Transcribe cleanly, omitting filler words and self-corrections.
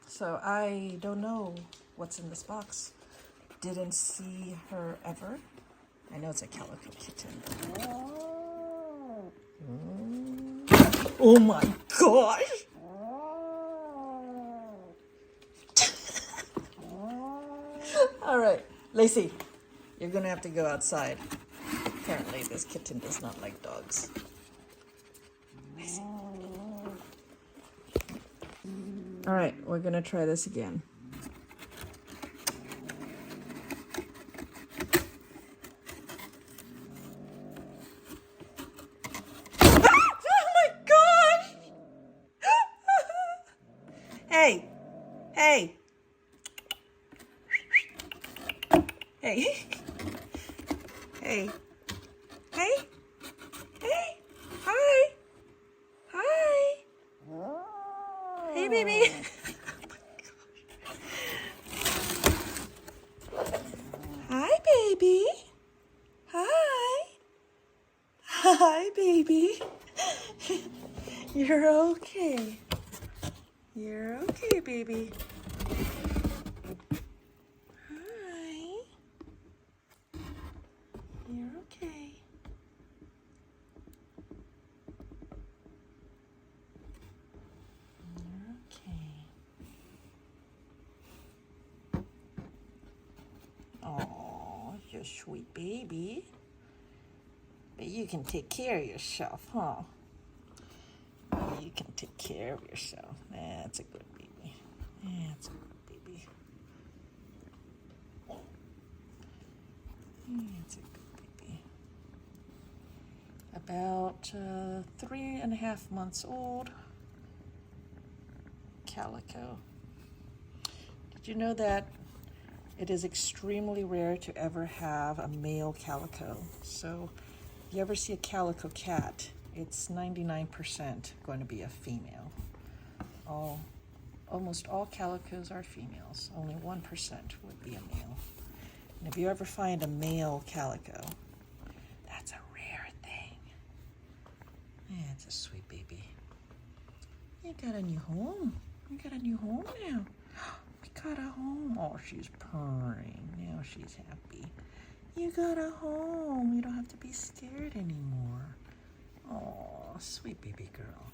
So I don't know what's in this box. Didn't see her ever. I know it's a calico kitten. Oh my gosh! All right, Lacey, you're gonna have to go outside. Apparently this kitten does not like dogs. Lacey. All right, we're gonna try this again. Hey, hey, hey, hey, hey, hey, hi, hi, hey, baby. Hi, baby. Hi, hi, baby. You're okay. You're okay, baby. Hi. You're okay. You're okay. Oh, you're a sweet baby. But you can take care of yourself, huh? You can take care of yourself. That's a good baby. That's a good baby. That's a good baby. About 3.5 months old. Calico. Did you know that it is extremely rare to ever have a male calico? So if you ever see a calico cat, it's 99% going to be a female. Almost all calicos are females. Only 1% would be a male. And if you ever find a male calico, that's a rare thing. Yeah, it's a sweet baby. You got a new home. You got a new home now. We got a home. Oh, she's purring. Now she's happy. You got a home. You don't have to be scared anymore. Oh, sweet baby girl.